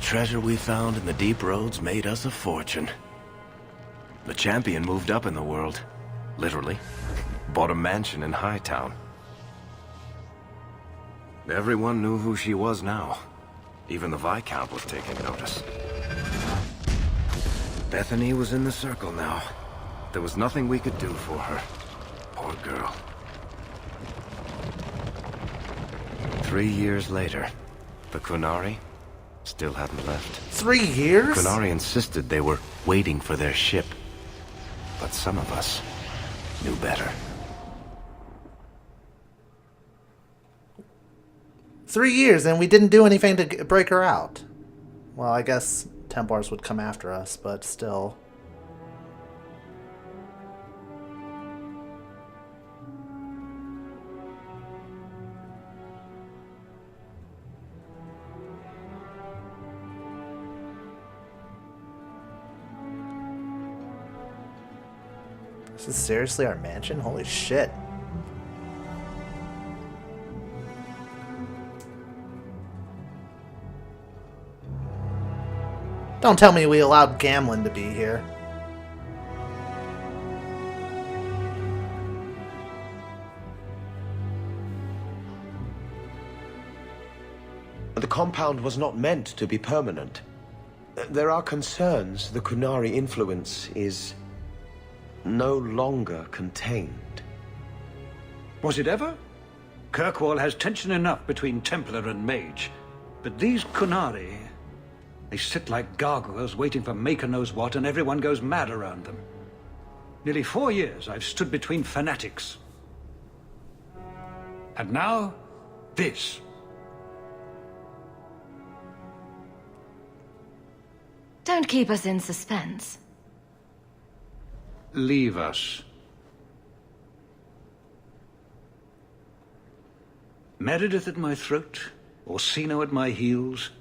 treasure we found in the deep roads made us a fortune. The champion moved up in the world, literally. Bought a mansion in Hightown. Everyone knew who she was now. Even the Viscount was taking notice. Bethany was in the circle now. There was nothing we could do for her. Poor girl. 3 years later, the Qunari still hadn't left. 3 years? Qunari insisted they were waiting for their ship. But some of us knew better. 3 years, and we didn't do anything to break her out. Well, I guess Templars would come after us, but still. This is seriously our mansion? Holy shit. Don't tell me we allowed Gamlin to be here. The compound was not meant to be permanent. There are concerns the Qunari influence is no longer contained. Was it ever? Kirkwall has tension enough between Templar and Mage. But these Qunari, they sit like gargoyles waiting for Maker knows what, and everyone goes mad around them. Nearly 4 years I've stood between fanatics. And now, this. Don't keep us in suspense. Leave us. Meredith at my throat, Orsino at my heels,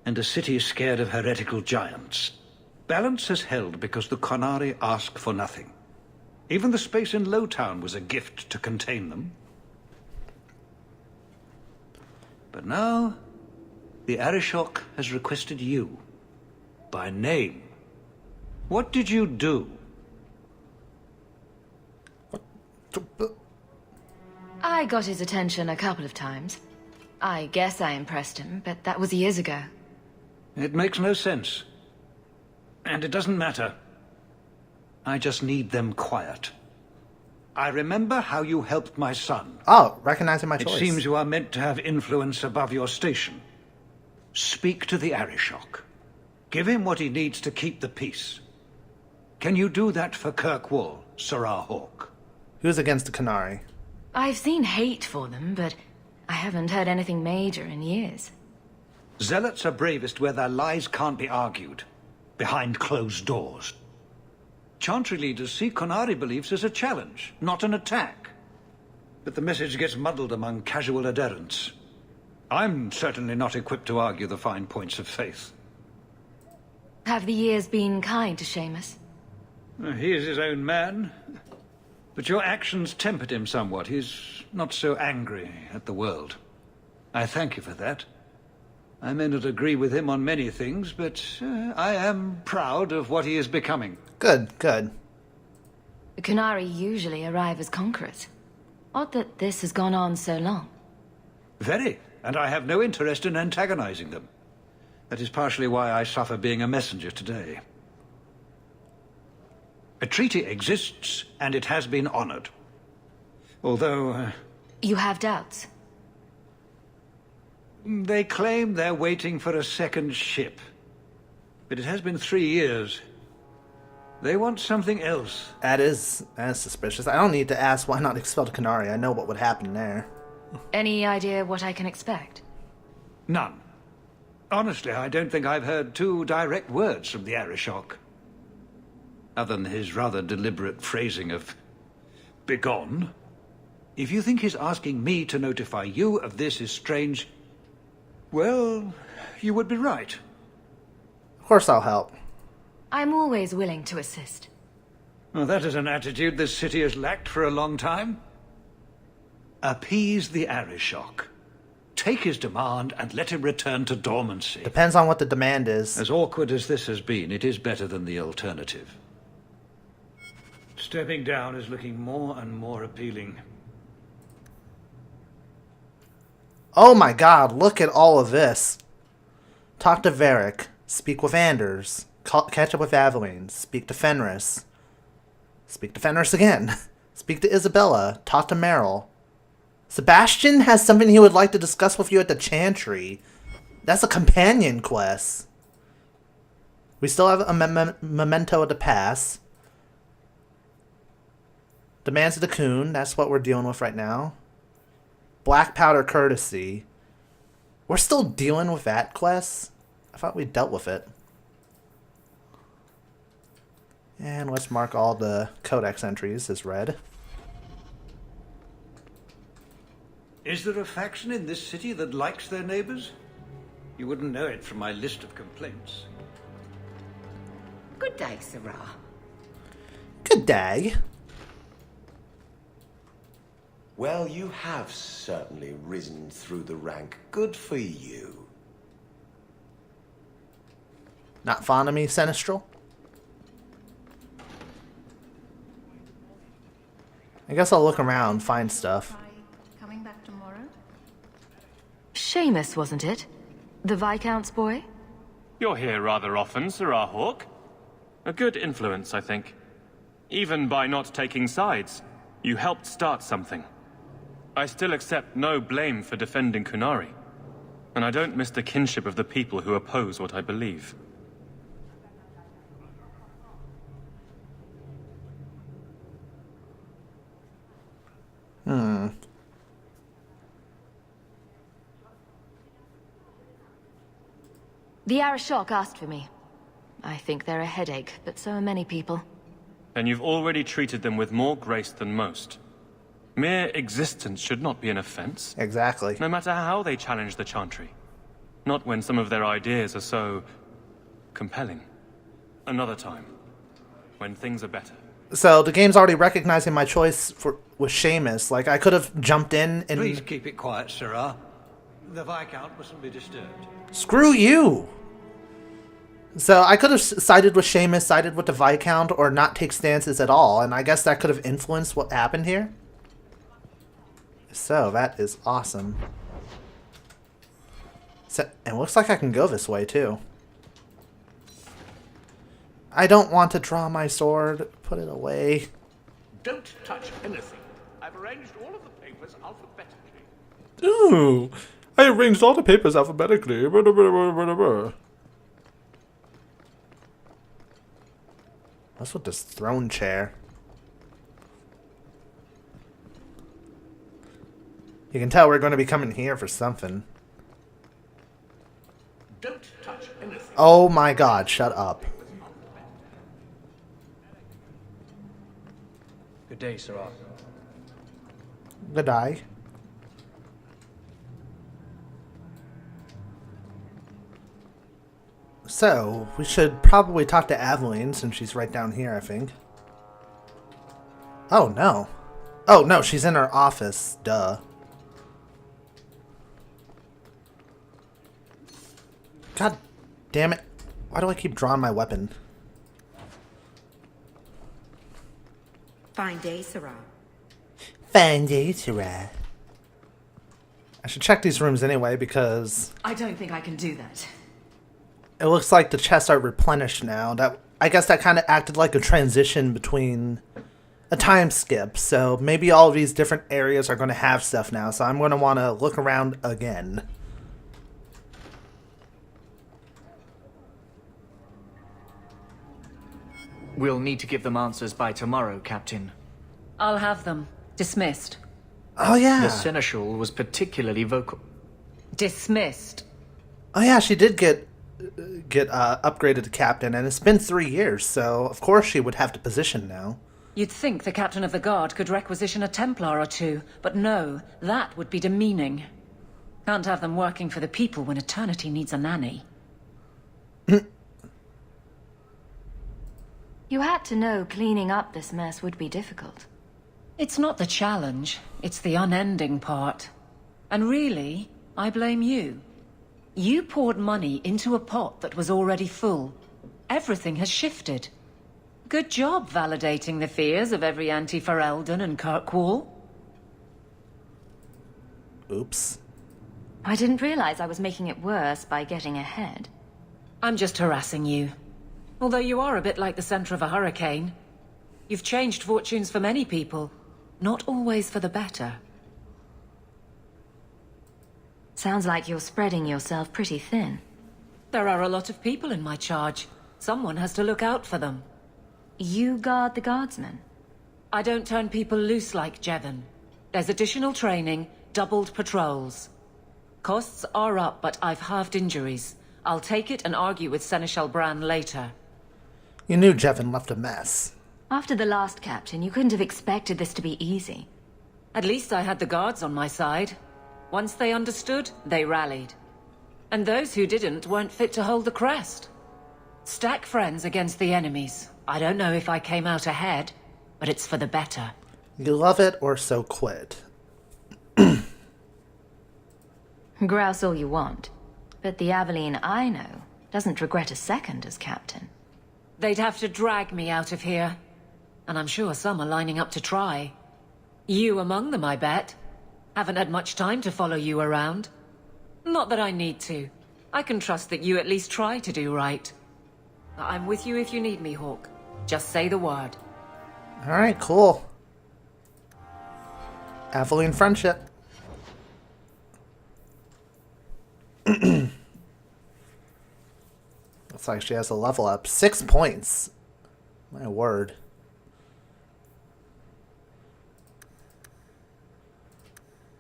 and a city scared of heretical giants. Balance has held because the Qunari ask for nothing. Even the space in Lowtown was a gift to contain them. But now, the Arishok has requested you, by name. What did you do? I got his attention a couple of times. I guess I impressed him, but that was years ago. It makes no sense. And it doesn't matter. I just need them quiet. I remember how you helped my son. Oh, recognizing my choice. It seems you are meant to have influence above your station. Speak to the Arishok. Give him what he needs to keep the peace. Can you do that for Kirkwall, Hawke? Who's against the Qunari? I've seen hate for them, but I haven't heard anything major in years. Zealots are bravest where their lies can't be argued, behind closed doors. Chantry leaders see Qunari beliefs as a challenge, not an attack. But the message gets muddled among casual adherents. I'm certainly not equipped to argue the fine points of faith. Have the years been kind to Seamus? He is his own man. But your actions tempered him somewhat. He's not so angry at the world. I thank you for that. I may not agree with him on many things, but I am proud of what he is becoming. Good, good. The Qunari usually arrive as conquerors. Odd that this has gone on so long. Very, and I have no interest in antagonizing them. That is partially why I suffer being a messenger today. A treaty exists, and it has been honored. Although... You have doubts? They claim they're waiting for a second ship. But it has been 3 years. They want something else. That is suspicious. I don't need to ask why not expel the Qunari. I know what would happen there. Any idea what I can expect? None. Honestly, I don't think I've heard 2 direct words from the Arishok. Other than his rather deliberate phrasing of begone. If you think his asking me to notify you of this is strange, well, you would be right. Of course I'll help. I'm always willing to assist. Well, that is an attitude this city has lacked for a long time. Appease the Arishok. take his demand and let him return to dormancy. Depends on what the demand is. As awkward as this has been, it is better than the alternative. Stepping down is looking more and more appealing. Oh my god, look at all of this. Talk to Varric. Speak with Anders. Catch up with Aveline. Speak to Fenris. Speak to Fenris again. Speak to Isabella. Talk to Meryl. Sebastian has something he would like to discuss with you at the Chantry. That's a companion quest. We still have a memento to pass. Demands of the Coon. That's what we're dealing with right now. Black Powder Courtesy. We're still dealing with that quest? I thought we dealt with it. And let's mark all the codex entries as read. Is there a faction in this city that likes their neighbors? You wouldn't know it from my list of complaints. Good day, Sarah. Good day. Well, you have certainly risen through the rank. Good for you. Not fond of me, Sinistral? I guess I'll look around, find stuff. Coming back tomorrow? Seamus, wasn't it? The Viscount's boy? You're here rather often, Sirrah Hawke. A good influence, I think. Even by not taking sides, you helped start something. I still accept no blame for defending Kunari. And I don't miss the kinship of the people who oppose what I believe. The Arishok asked for me. I think they're a headache, but so are many people. And you've already treated them with more grace than most. Mere existence should not be an offense. Exactly. No matter how they challenge the Chantry. Not when some of their ideas are so compelling. Another time. When things are better. So the game's already recognizing my choice with Seamus. Like, I could have jumped in and... Please keep it quiet, Sirrah. The Viscount mustn't be disturbed. Screw you! So I could have sided with Seamus, sided with the Viscount, or not take stances at all, and I guess that could have influenced what happened here. So, that is awesome. So, and it looks like I can go this way, too. I don't want to draw my sword. Put it away. Don't touch anything. I've arranged all of the papers alphabetically. Ooh, I arranged all the papers alphabetically. What's with this throne chair? You can tell we're going to be coming here for something. Don't touch anything. Oh my god, shut up. Good day, Sirrah. Good eye. So, we should probably talk to Aveline since she's right down here, I think. Oh, no. Oh, no, she's in her office. Duh. God damn it. Why do I keep drawing my weapon? Fine day, Sarah. Fine day, Sarah. I should check these rooms anyway because I don't think I can do that. it looks like the chests are replenished now. I guess that kind of acted like a transition between a time skip. So maybe all of these different areas are going to have stuff now. So I'm going to want to look around again. We'll need to give them answers by tomorrow, Captain. I'll have them. Dismissed. Oh, yeah. The Seneschal was particularly vocal. Dismissed. Oh, yeah, she did get upgraded to captain, and it's been 3 years, so of course she would have the position now. You'd think the captain of the guard could requisition a Templar or two, but no, that would be demeaning. Can't have them working for the people when eternity needs a nanny. You had to know cleaning up this mess would be difficult. It's not the challenge, it's the unending part. And really, I blame you. You poured money into a pot that was already full. Everything has shifted. Good job validating the fears of every anti-Fereldan and Kirkwall. Oops. I didn't realize I was making it worse by getting ahead. I'm just harassing you. Although you are a bit like the center of a hurricane. You've changed fortunes for many people. Not always for the better. Sounds like you're spreading yourself pretty thin. There are a lot of people in my charge. Someone has to look out for them. You guard the guardsmen? I don't turn people loose like Jevon. There's additional training, doubled patrols. Costs are up, but I've halved injuries. I'll take it and argue with Seneschal Bran later. You knew Jevon left a mess. After the last captain, you couldn't have expected this to be easy. At least I had the guards on my side. Once they understood, they rallied. And those who didn't weren't fit to hold the crest. Stack friends against the enemies. I don't know if I came out ahead, but it's for the better. You love it or so quit. Grouse all you want, but the Aveline I know doesn't regret a second as captain. They'd have to drag me out of here. And I'm sure some are lining up to try. You among them, I bet. Haven't had much time to follow you around. Not that I need to. I can trust that you at least try to do right. I'm with you if you need me, Hawke. Just say the word. Alright, cool. Aveline friendship. Looks like she has a level up. 6 points. My word.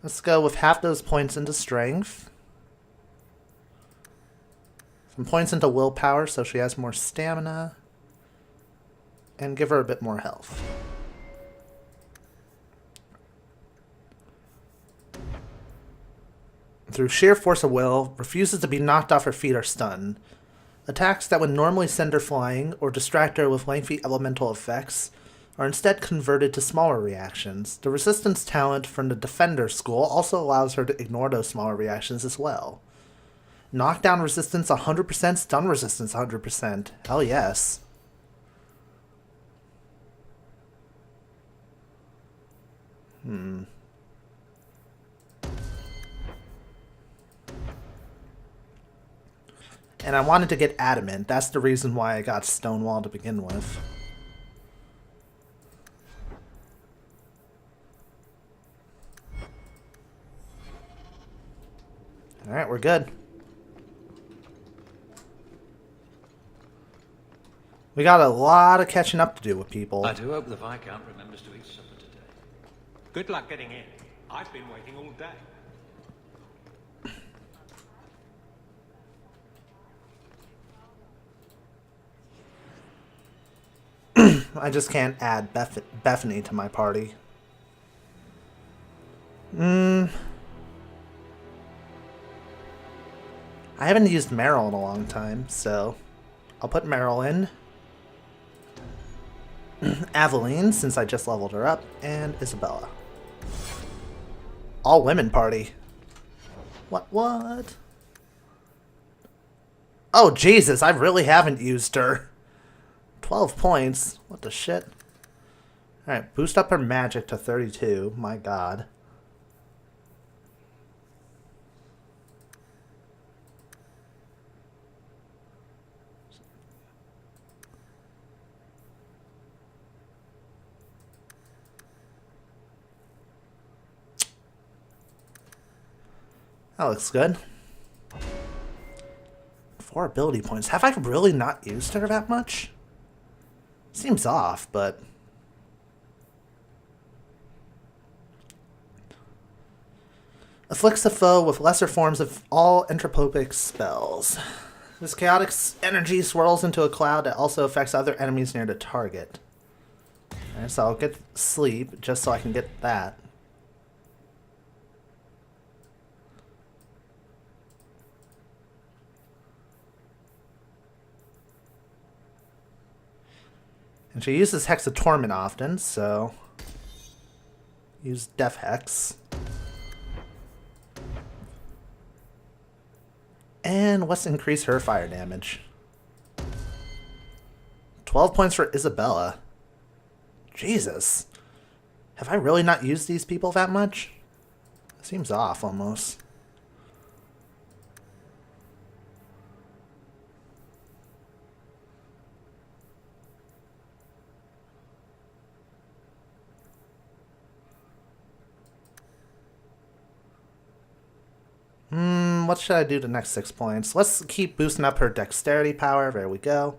Let's go with half those points into strength. Some points into willpower so she has more stamina. And give her a bit more health. Through sheer force of will, refuses to be knocked off her feet or stunned. Attacks that would normally send her flying or distract her with lengthy elemental effects are instead converted to smaller reactions. The resistance talent from the Defender school also allows her to ignore those smaller reactions as well. Knockdown resistance 100%, stun resistance 100%. Hell yes. And I wanted to get adamant. That's the reason why I got Stonewall to begin with. Alright, we're good. We got a lot of catching up to do with people. I do hope the Viscount remembers to eat supper today. Good luck getting in. I've been waiting all day. I just can't add Bethany to my party. I haven't used Meryl in a long time, so I'll put Meryl in. Aveline, since I just leveled her up, and Isabella. All women party. What? Oh, Jesus, I really haven't used her. 12 points. What the shit? Alright, boost up her magic to 32. My god. That looks good. 4 ability points. Have I really not used her that much? Seems off, but... Afflicts the foe with lesser forms of all entropic spells. This chaotic energy swirls into a cloud that also affects other enemies near the target. Alright, so I'll get sleep just so I can get that. And she uses Hex of Torment often, so use Death Hex. And let's increase her fire damage. 12 points for Isabella. Jesus. Have I really not used these people that much? Seems off, almost. What should I do the next 6 points? Let's keep boosting up her dexterity power. There we go.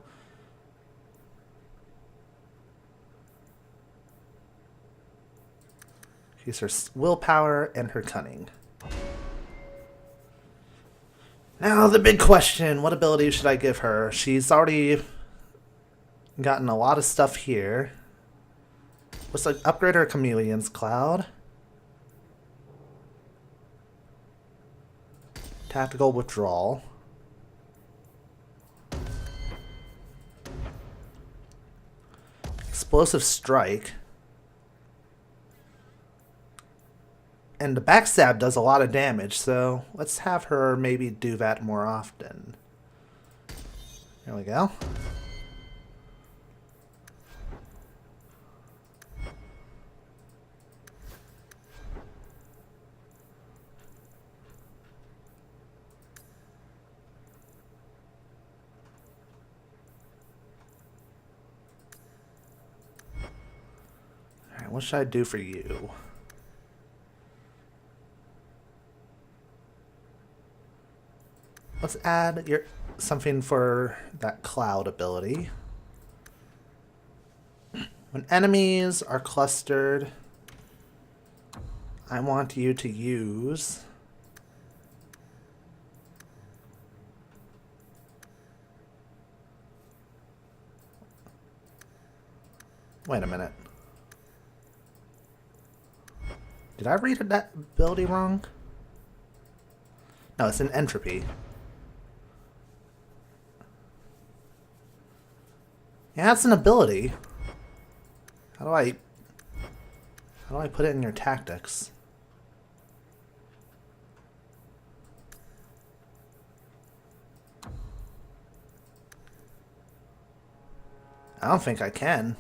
Use her willpower and her cunning. Now the big question, what ability should I give her? She's already gotten a lot of stuff here. Let's upgrade her Chameleon's Cloud. Tactical Withdrawal. Explosive Strike. And the backstab does a lot of damage, so let's have her maybe do that more often. There we go. Alright, what should I do for you? Let's add something for that cloud ability. When enemies are clustered, I want you to use wait a minute. Did I read that ability wrong? No, it's an entropy. Yeah, it's an ability. How do I put it in your tactics? I don't think I can.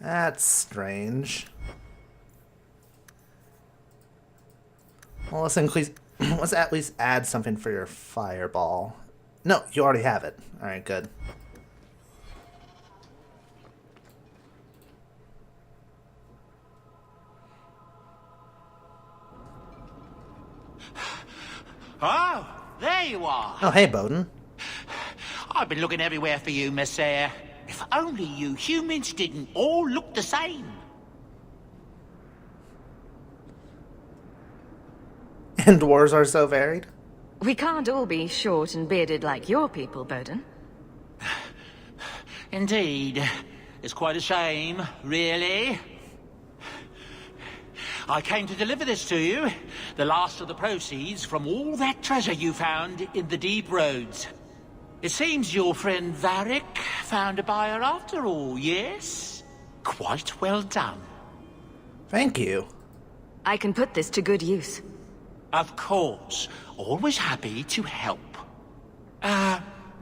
That's strange. Well, let's at least add something for your fireball. No, you already have it. Alright, good. Oh, there you are. Oh, hey, Bowden. I've been looking everywhere for you, Messiah. If only you humans didn't all look the same. And dwarves are so varied? We can't all be short and bearded like your people, Bowden. Indeed. It's quite a shame, really. I came to deliver this to you. The last of the proceeds from all that treasure you found in the deep roads. It seems your friend Varric found a buyer after all, yes? Quite well done. Thank you. I can put this to good use. Of course. Always happy to help.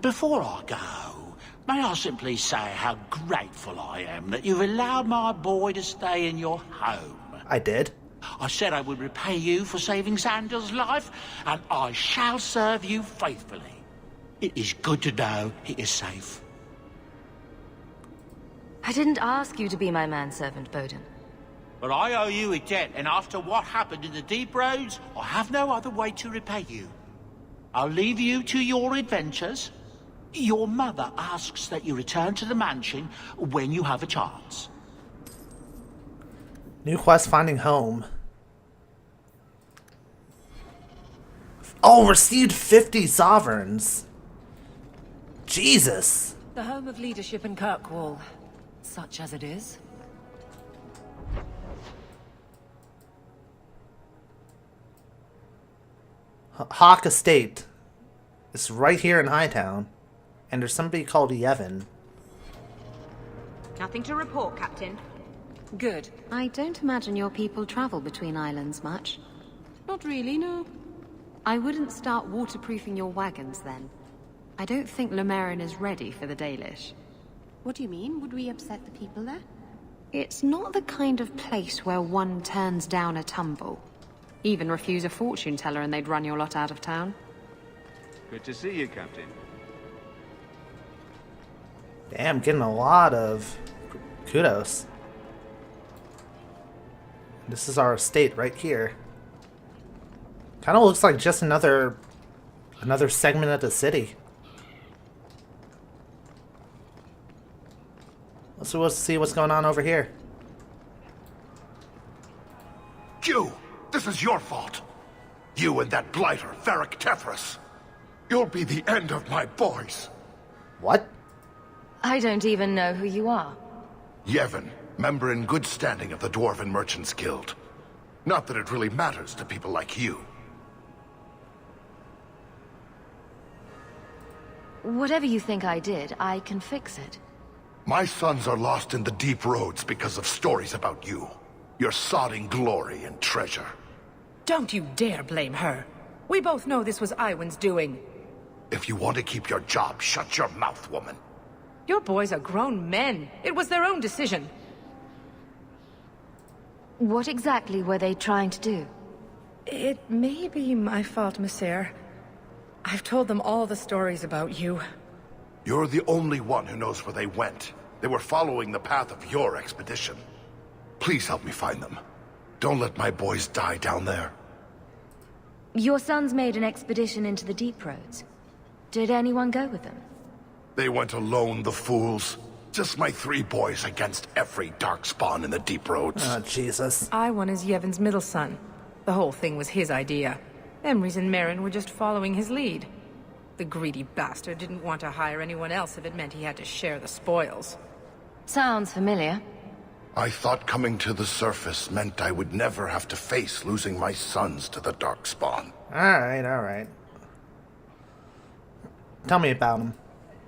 Before I go, may I simply say how grateful I am that you've allowed my boy to stay in your home. I did. I said I would repay you for saving Sandal's life, and I shall serve you faithfully. It is good to know he is safe. I didn't ask you to be my manservant, Bowden. But I owe you a debt, and after what happened in the deep roads, I have no other way to repay you. I'll leave you to your adventures. Your mother asks that you return to the mansion when you have a chance. New quest, finding home. Oh, received 50 sovereigns. Jesus. The home of leadership in Kirkwall, such as it is. Hawke Estate. It's right here in Hightown. And there's somebody called Yevon. Nothing to report, Captain. Good. I don't imagine your people travel between islands much. Not really, no. I wouldn't start waterproofing your wagons then. I don't think Lemerin is ready for the Dalish. What do you mean? Would we upset the people there? It's not the kind of place where one turns down a tumble. Even refuse a fortune teller and they'd run your lot out of town. Good to see you, Captain. Damn, getting a lot of kudos. This is our estate right here. Kind of looks like just another segment of the city. Let's see what's going on over here. You! This is your fault! You and that blighter, Varric Tethras. You'll be the end of my boys. What? I don't even know who you are. Yevon, member in good standing of the Dwarven Merchants Guild. Not that it really matters to people like you. Whatever you think I did, I can fix it. My sons are lost in the deep roads because of stories about you. Your sodding glory and treasure. Don't you dare blame her. We both know this was Iwan's doing. If you want to keep your job, shut your mouth, woman. Your boys are grown men. It was their own decision. What exactly were they trying to do? It may be my fault, Monsieur. I've told them all the stories about you. You're the only one who knows where they went. They were following the path of your expedition. Please help me find them. Don't let my boys die down there. Your sons made an expedition into the deep roads. Did anyone go with them? They went alone, the fools. Just my 3 boys against every darkspawn in the deep roads. Oh, Jesus. Iwan is Yevon's middle son. The whole thing was his idea. Emrys and Merrin were just following his lead. The greedy bastard didn't want to hire anyone else if it meant he had to share the spoils. Sounds familiar. I thought coming to the surface meant I would never have to face losing my sons to the darkspawn. Alright, alright. Tell me about him.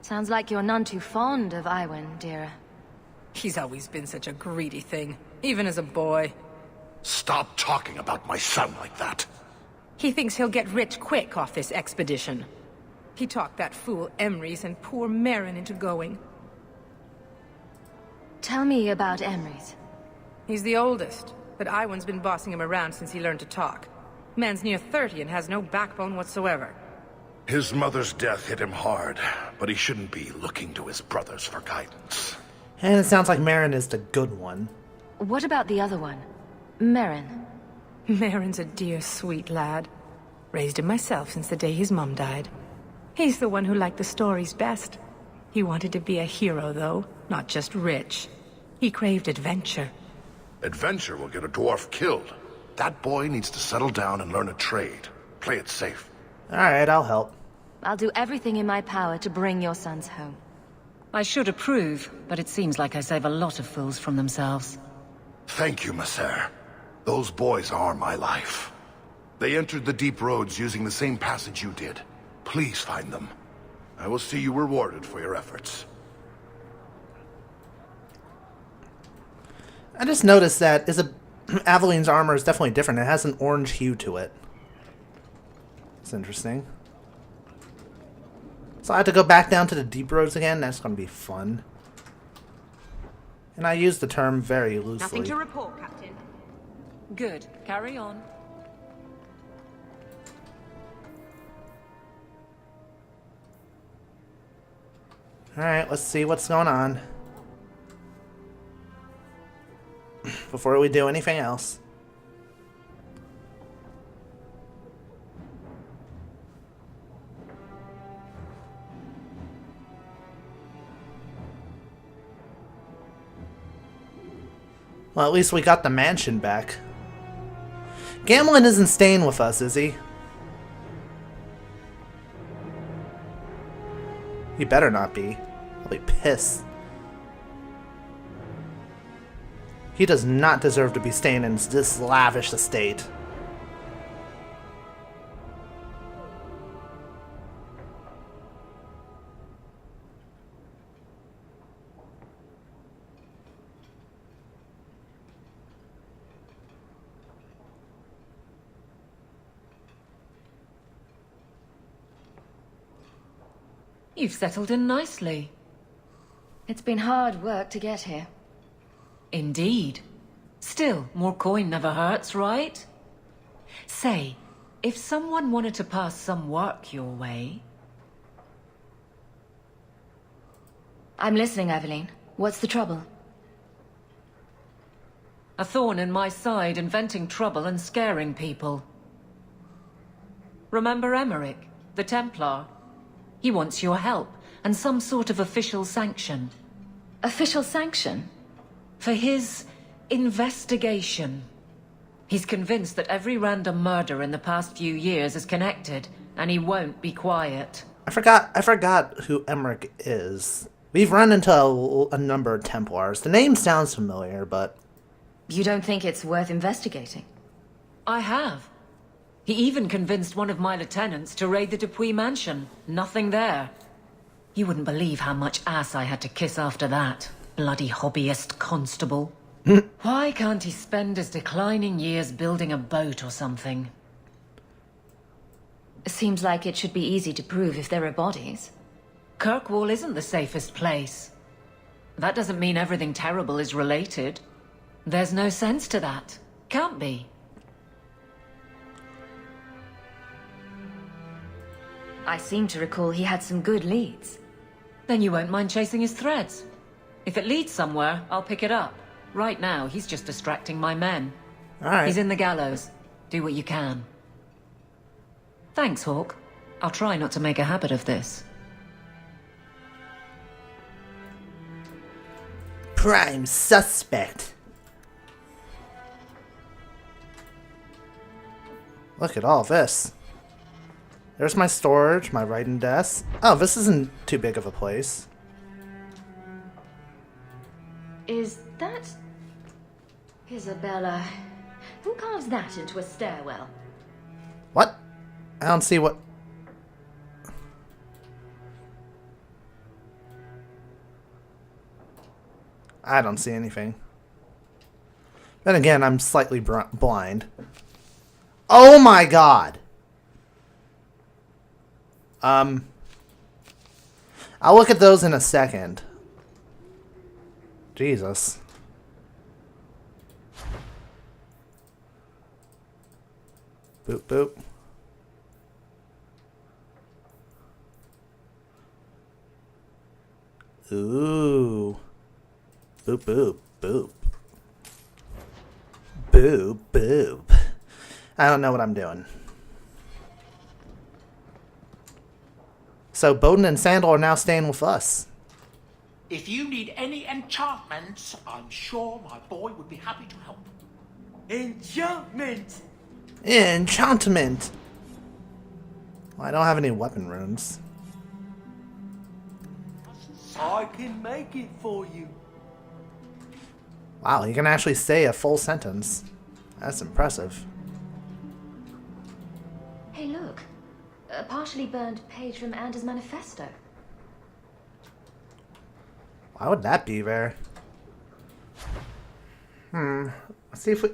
Sounds like you're none too fond of Iwan, dear. He's always been such a greedy thing, even as a boy. Stop talking about my son like that. He thinks he'll get rich quick off this expedition. He talked that fool Emrys and poor Merrin into going. Tell me about Emrys. He's the oldest, but Iwan's been bossing him around since he learned to talk. Man's near 30 and has no backbone whatsoever. His mother's death hit him hard, but he shouldn't be looking to his brothers for guidance. And it sounds like Merrin is the good one. What about the other one? Merrin. Merrin's a dear, sweet lad. Raised him myself since the day his mum died. He's the one who liked the stories best. He wanted to be a hero, though, not just rich. He craved adventure. Adventure will get a dwarf killed. That boy needs to settle down and learn a trade. Play it safe. Alright, I'll help. I'll do everything in my power to bring your sons home. I should approve, but it seems like I save a lot of fools from themselves. Thank you, Messer. Those boys are my life. They entered the deep roads using the same passage you did. Please find them. I will see you rewarded for your efforts. I just noticed that Aveline's armor is definitely different. It has an orange hue to it. It's interesting. So I have to go back down to the deep roads again. That's going to be fun. And I use the term very loosely. Nothing to report, Captain. Good. Carry on. Alright, let's see what's going on. Before we do anything else. Well, at least we got the mansion back. Gamlin isn't staying with us, is he? He better not be. I'll be pissed. He does not deserve to be staying in this lavish estate. You've settled in nicely. It's been hard work to get here. Indeed. Still, more coin never hurts, right? Say, if someone wanted to pass some work your way... I'm listening, Aveline. What's the trouble? A thorn in my side, inventing trouble and scaring people. Remember Emmerich, the Templar? He wants your help, and some sort of official sanction. Official sanction? For his investigation. He's convinced that every random murder in the past few years is connected, and he won't be quiet. I forgot who Emmerich is. We've run into a number of Templars. The name sounds familiar, but... You don't think it's worth investigating? I have. He even convinced one of my lieutenants to raid the Dupuis mansion. Nothing there. You wouldn't believe how much ass I had to kiss after that. Bloody hobbyist constable. Why can't he spend his declining years building a boat or something? Seems like it should be easy to prove if there are bodies. Kirkwall isn't the safest place. That doesn't mean everything terrible is related. There's no sense to that. Can't be. I seem to recall he had some good leads. Then you won't mind chasing his threads. If it leads somewhere, I'll pick it up. Right now, he's just distracting my men. All right. He's in the gallows. Do what you can. Thanks, Hawke. I'll try not to make a habit of this. Prime suspect. Look at all this. There's my storage, my writing desk. Oh, this isn't too big of a place. Is that... Isabella? Who carves that into a stairwell? What? I don't see what... I don't see anything. Then again, I'm slightly blind. Oh my god! I'll look at those in a second. Jesus. Boop, boop. Ooh. Boop, boop, boop. Boop, boop. I don't know what I'm doing. So Bowden and Sandal are now staying with us. If you need any enchantments, I'm sure my boy would be happy to help. Enchantment! Enchantment! Well, I don't have any weapon runes. I can make it for you. Wow, you can actually say a full sentence. That's impressive. Hey, look. A partially burned page from Anders' manifesto. Why would that be there? Let's see if we...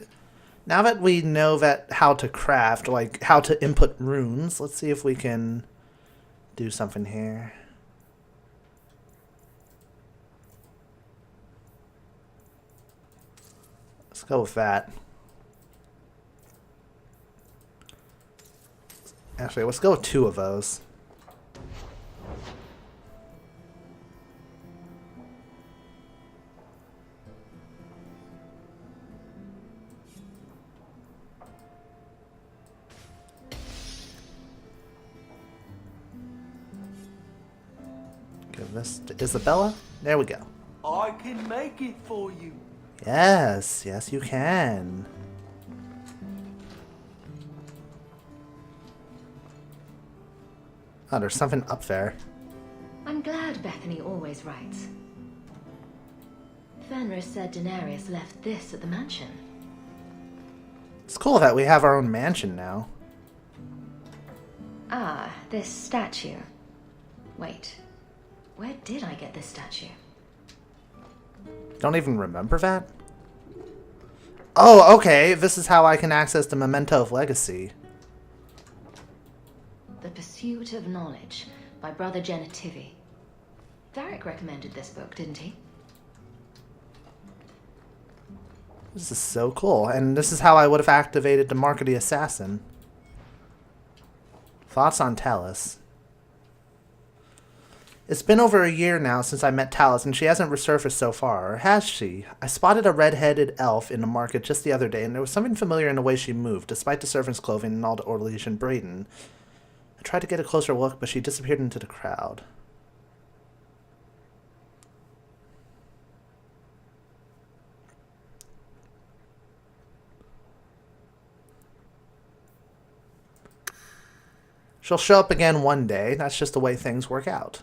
Now that we know that how to craft, like how to input runes, let's see if we can do something here. Let's go with that. Actually, let's go with 2 of those. Give this to Isabella. There we go. I can make it for you. Yes, yes you can. Oh, there's something up there. I'm glad Bethany always writes. Fenris said Daenerys left this at the mansion. It's cool that we have our own mansion now. Ah, this statue. Wait, where did I get this statue? Don't even remember that? Oh, okay. This is how I can access the Memento of Legacy. The pursuit of knowledge. by Brother Genitivi. Varric recommended this book, didn't he? This is so cool, and this is how I would have activated the Mark of the Assassin. Thoughts on Talus? It's been over a year now since I met Talus, and she hasn't resurfaced so far, or has she? I spotted a red-headed elf in the market just the other day, and there was something familiar in the way she moved, despite the servant's clothing and all the orderlies in Brayden. I tried to get a closer look, but she disappeared into the crowd. She'll show up again one day. That's just the way things work out.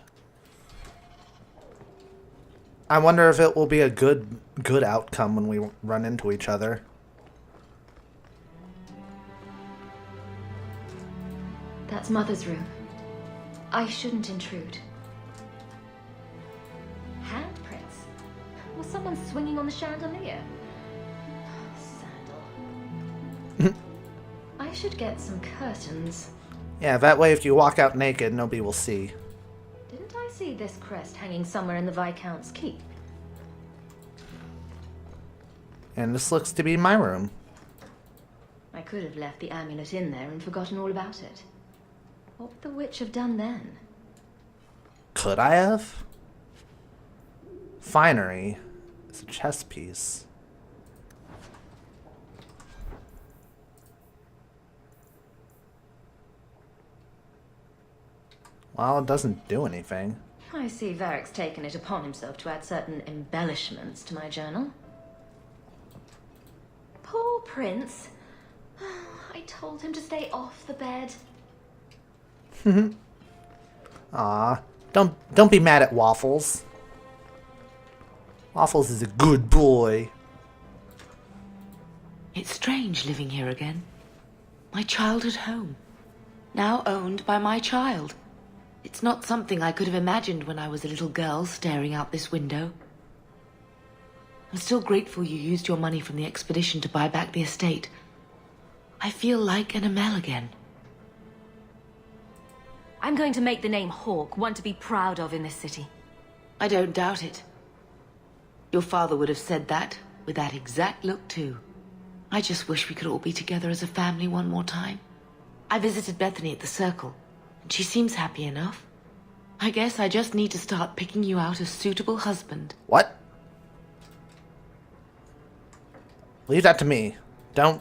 I wonder if it will be a good outcome when we run into each other. That's Mother's room. I shouldn't intrude. Handprints? Was someone swinging on the chandelier? Sandal. I should get some curtains. Yeah, that way if you walk out naked, nobody will see. Didn't I see this crest hanging somewhere in the Viscount's keep? And this looks to be my room. I could have left the amulet in there and forgotten all about it. What would the witch have done then? Could I have? Finery. It's a chess piece. Well, it doesn't do anything. I see Varric's taken it upon himself to add certain embellishments to my journal. Poor Prince. I told him to stay off the bed. Aw, don't be mad at Waffles. Waffles is a good boy. It's strange living here again. My childhood home. Now owned by my child. It's not something I could have imagined when I was a little girl staring out this window. I'm still grateful you used your money from the expedition to buy back the estate. I feel like an Amel again. I'm going to make the name Hawke one to be proud of in this city. I don't doubt it. Your father would have said that, with that exact look too. I just wish we could all be together as a family one more time. I visited Bethany at the Circle, and she seems happy enough. I guess I just need to start picking you out a suitable husband. What? Leave that to me. Don't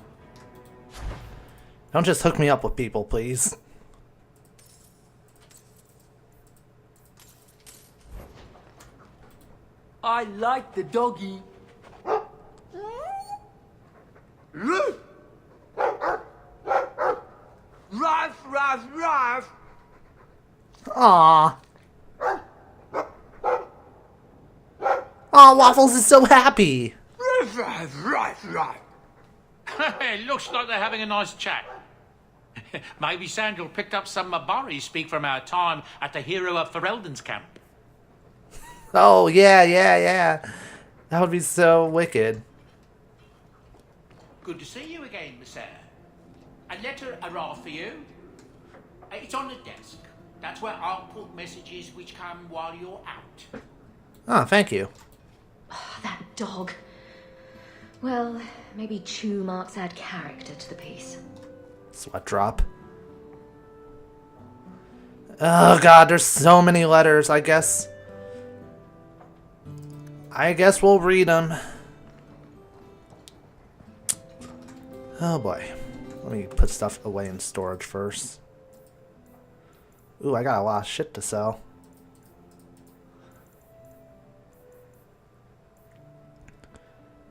just hook me up with people, please. I like the doggy. Ruff, ruff, ruff. Aww. Aw, Waffles is so happy. Ruff, ruff, ruff, ruff. It looks like they're having a nice chat. Maybe Sandal picked up some Mabari speak from our time at the hero of Fereldan's camp. Oh, yeah. That would be so wicked. Good to see you again, Monsieur. A letter arrived for you. It's on the desk. That's where I'll put messages which come while you're out. Oh, thank you. Oh, that dog. Well, maybe chew marks add character to the piece. Sweat drop. Oh god, there's so many letters. I guess we'll read them. Oh boy. Let me put stuff away in storage first. Ooh, I got a lot of shit to sell.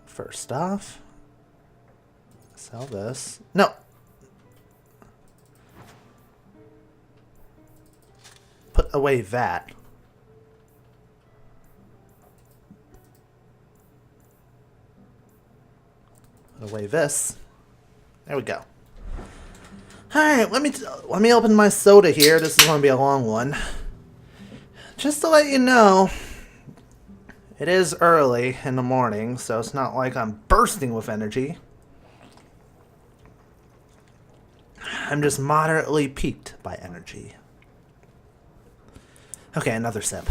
First off, sell this. No. Put away that. Put away this. There we go. Alright, let me open my soda here. This is going to be a long one. Just to let you know, it is early in the morning, so it's not like I'm bursting with energy. I'm just moderately piqued by energy. Okay, another sip.